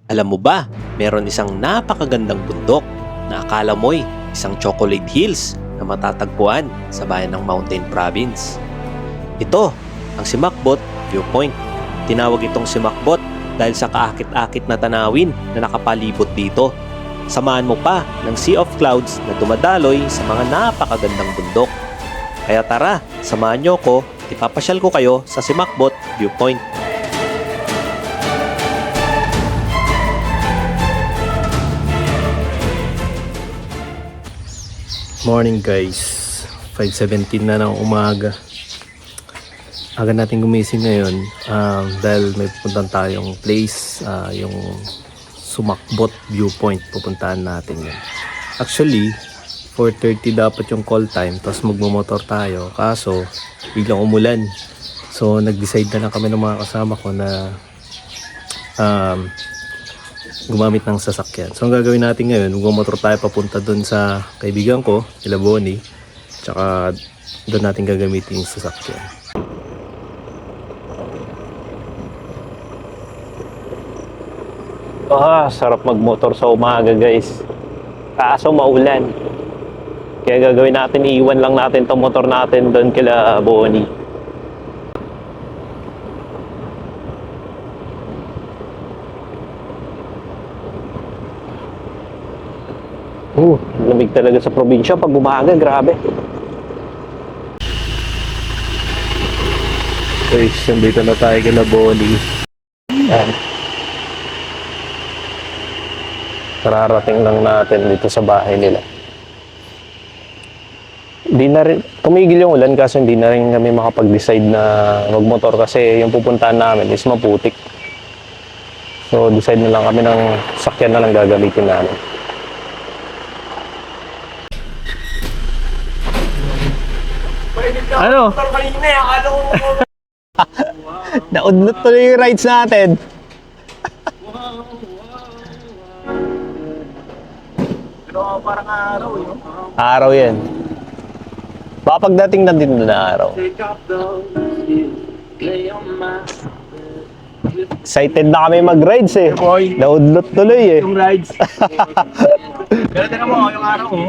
Alam mo ba, meron isang napakagandang bundok na akala mo'y isang chocolate hills na matatagpuan sa bayan ng Mountain Province. Ito ang Simakbot Viewpoint. Tinawag itong Simakbot dahil sa kaakit-akit na tanawin na nakapalibot dito. Samahan mo pa ng sea of clouds na dumadaloy sa mga napakagandang bundok. Kaya tara, samahan nyo ko, ipapasyal ko kayo sa Simakbot Viewpoint. Morning guys, 5:17 na ng umaga. Aga natin gumising ngayon dahil may pupuntahan tayong place, yung Simakbot Viewpoint. Pupuntahan natin yan. Actually 4:30 dapat yung call time, tapos magmumotor tayo, kaso biglang umulan. So nag-decide na lang kami ng mga kasama ko na gumamit ng sasakyan. So ang gagawin natin ngayon, magmomotor tayo papunta doon sa kaibigan ko, sila Bonnie, tsaka doon natin gagamitin yung sasakyan. Sarap magmotor sa umaga guys, kaso maulan. Kaya gagawin natin, iiwan lang natin itong motor natin doon kila Bonnie. Lamig talaga sa probinsya pag umaga, grabe. Guys, nandito na tayo kila Bonnie. Yan. Kararating lang natin dito sa bahay nila. Hindi na rin, tumigil yung ulan kasi hindi na rin kami makapag-decide na magmotor kasi yung pupuntahan namin is maputik. So decide na lang kami ng sakyan na lang gagamitin namin. Ano? Naudlot tuloy yung rides natin. Pero parang araw yun. Araw yan. Baka pagdating na din na araw. Excited na kami mag-rides eh. Naudlot tuloy eh. Yung rides. Pero tingnan mo, yung araw oh.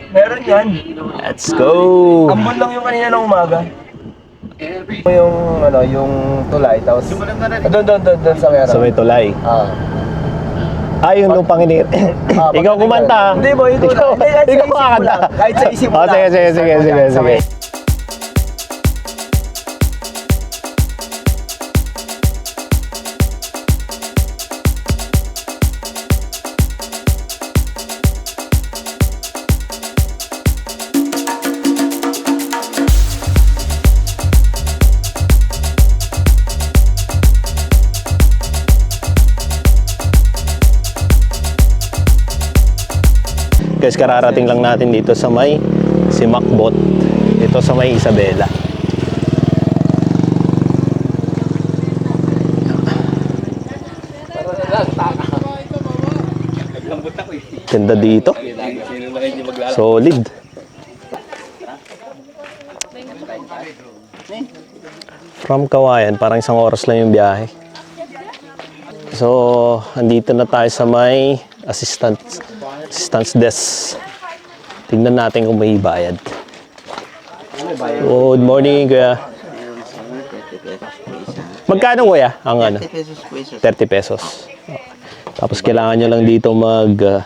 Meron yan. Let's go! Ambon lang yung kanina ng umaga. Yung ano, yung tulay, tapos doon sa meron. So may tulay. Yung nung Panginoon. Ikaw kumanta. Hindi boy, ikaw kakanta. Kahit sa isip mo lang. Sige. Guys, kararating lang natin dito sa may Simakbot, dito sa may Isabela. Ganda dito. Solid. From Kawayan, parang 1 oras lang yung biyahe. So, andito na tayo sa may assistance desk. Tingnan natin kung may bayad. Good morning, kuya. Magkano kuya? Ang ano? 30 pesos. Okay. Tapos kailangan nyo lang dito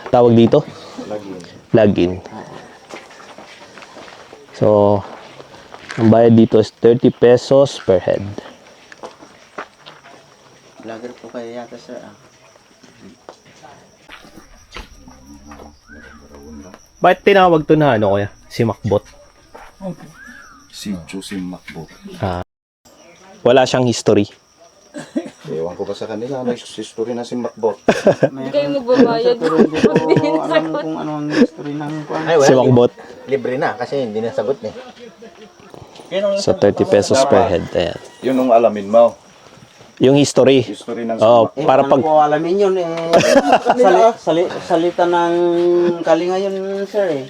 tawag dito? Login. So, ang bayad dito is 30 pesos per head. Vlogger po kayo yata sir. Bakit tinawag to na ano kuya? Simakbot? Si Simakbot. Wala siyang history. Ewan ko pa sa kanila, may history na Simakbot. Hindi kayo magbabayad. Alam mo kung ano ang history ng kuwan. Simakbot. Libre na kasi hindi nasagot eh. So 30 pesos per head. Ayan. Yun ang alamin mo. Yung history. History ng Oh, Simakbot. para pag Ano po alamin yun eh. Salita ng Kalinga yun sir eh.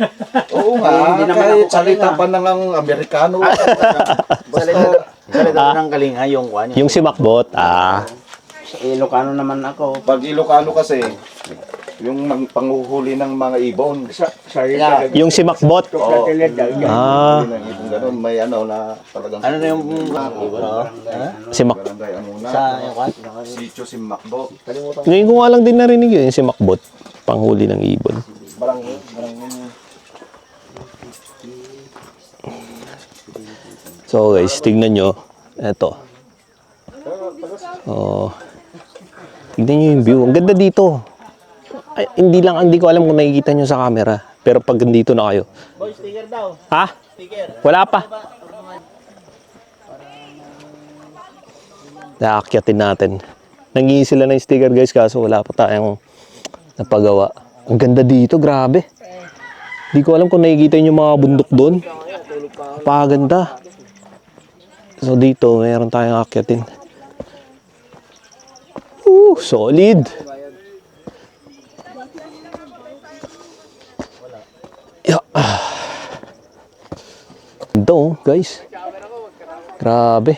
Oo Eh, hindi nga, naman kahit ako salita Kalinga. pa ng Amerikano. Salita ng Kalinga yung kuwan. yung Simakbot, Ilocano naman ako. Pag Ilocano kasi, yung panghuhuli ng mga ibon. Yung si Macbot. Oo. Ah, Huli ng ibon ganun. May ano na talagang... Ano na yung si Mac. Barangay ano na. sa yung kwan? Sitio si Macbo. Ngayon ko nga lang din narinig yun, yung si Macbot. Panghuli ng ibon. Barangay. So guys, tignan nyo. Eto. Oh. Tignan nyo yung view. Ang ganda dito. Ay, hindi ko alam kung nakikita nyo sa camera. Pero pag nandito na kayo. Boy, sticker daw. Ha? Wala pa. Naakyatin natin. Nangingi sila ng sticker guys, kaso wala pa tayong napagawa. Ang ganda dito, grabe. Hindi ko alam kung nakikita nyo yung mga bundok doon. Napakaganda. So dito, mayroon tayong akyatin. Solid. Yeah. Ganda oh, guys. Grabe.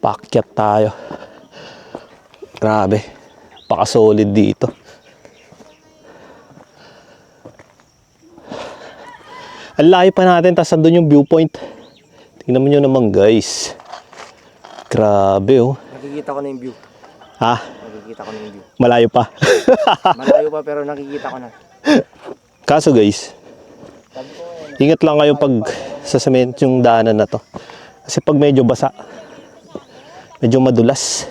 Paakyat tayo. Grabe. Paka-solid dito. Ang layo pa natin, tapos andun yung viewpoint. Tingnan mo nyo naman guys. Grabe oh. Nakikita ko na yung view. Ha? Nakikita ko na yung view. Malayo pa. Malayo pa pero nakikita ko na. Kaso guys, ingat lang kayo pag sa cement yung daanan na to. Kasi pag medyo basa, medyo madulas.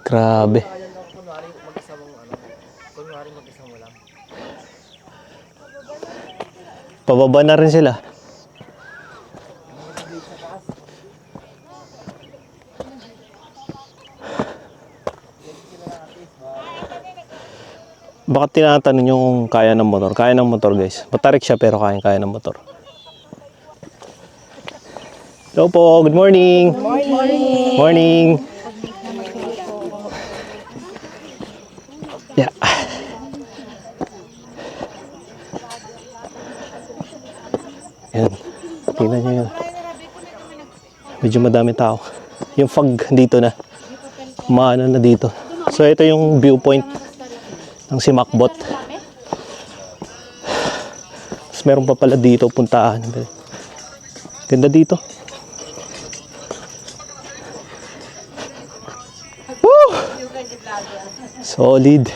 Grabe. Pababa na rin sila. Bakit tinatanong yung kaya ng motor? Kaya ng motor guys. Matarik siya pero kaya ng motor. Hello po, good morning. Morning. Morning. Yeah. Yan. Tingnan nyo yun. Medyo madami tao. Yung fog dito na. Maano na dito. So ito yung viewpoint ng si Macbot. Tapos meron pa pala dito puntaan. Ganda dito. Woo! Solid.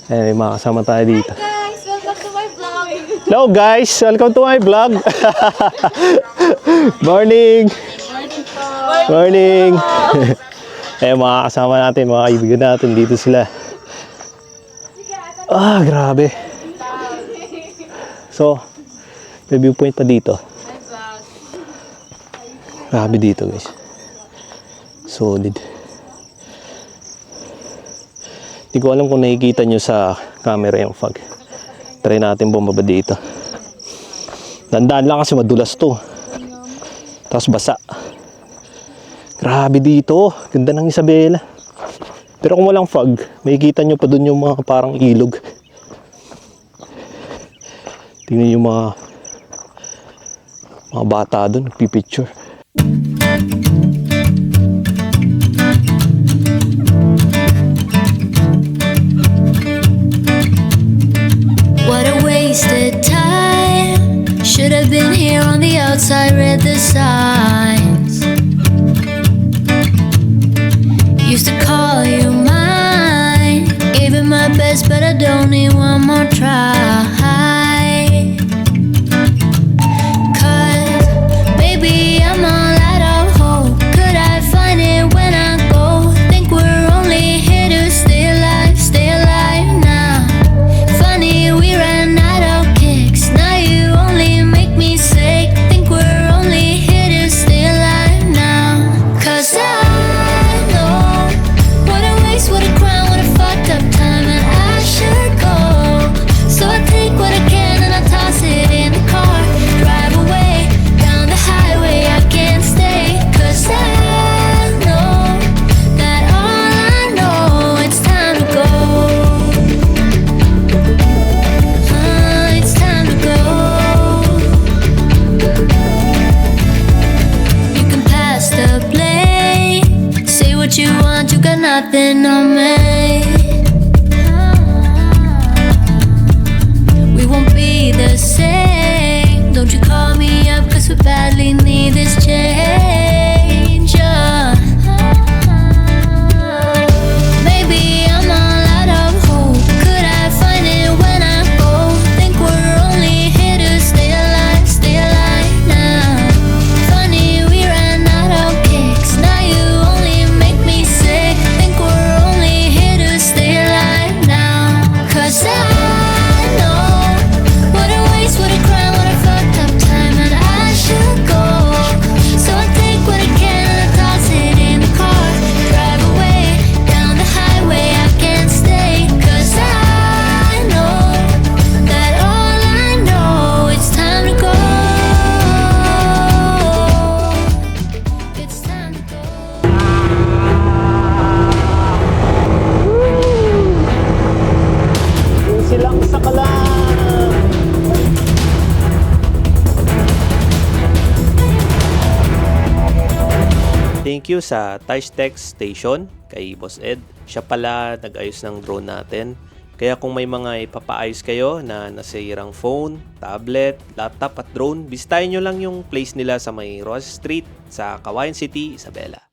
Ayan, may mga kasama tayo dito. Guys, welcome to my vlog. Hello guys, welcome to my vlog. Morning. Morning. Eh mga kasama natin, mga kaibigan natin, dito sila. Ah, grabe. So, may viewpoint pa dito. Grabe dito guys. Solid. Hindi ko alam kung nakikita nyo sa camera yung fog. Try natin bumaba dito. Dandaan lang kasi madulas to. Tapos basa. Grabe dito. Ganda ng Isabela. Pero kung walang fog, makikita nyo pa dun yung mga parang ilog. Tingnan yung mga bata dun, nagpipicture. What a wasted time. Should have been here on the outside, read the signs. Used to call you mine. Gave it my best, but I don't need one more try. 'Cause baby, I'm all out of hope. Could I find it when I go? Think we're only here to stay alive now. Funny, we ran out of kicks. Now you only make me sick. Think we're only here to stay alive now. 'Cause I know what a waste, what a crime, what a fucked up time, and I should go. So I nothing on me. We won't be the same. Don't you call me up, 'cause we badly need this change. Maybe I'm all out of hope. Could I find it when I go? Think we're only here to stay alive now. Funny, we ran out of kicks. Now you only make me sick. Think we're only here to stay alive now. 'Cause I know what a waste, what a crime, what a fucked up time, and I should go. So I take what I can and I toss it in the car. Drive away down the highway, I can't stay. 'Cause I know that all I know, it's time to go. It's time to go. Silang sakalan. Thank you sa Tech Station kay Boss Ed. Siya pala nag-ayos ng drone natin. Kaya kung may mga ipapaayos kayo na nasirang phone, tablet, laptop at drone, bisitahin nyo lang yung place nila sa may Ross Street sa Kawayan City, Isabela.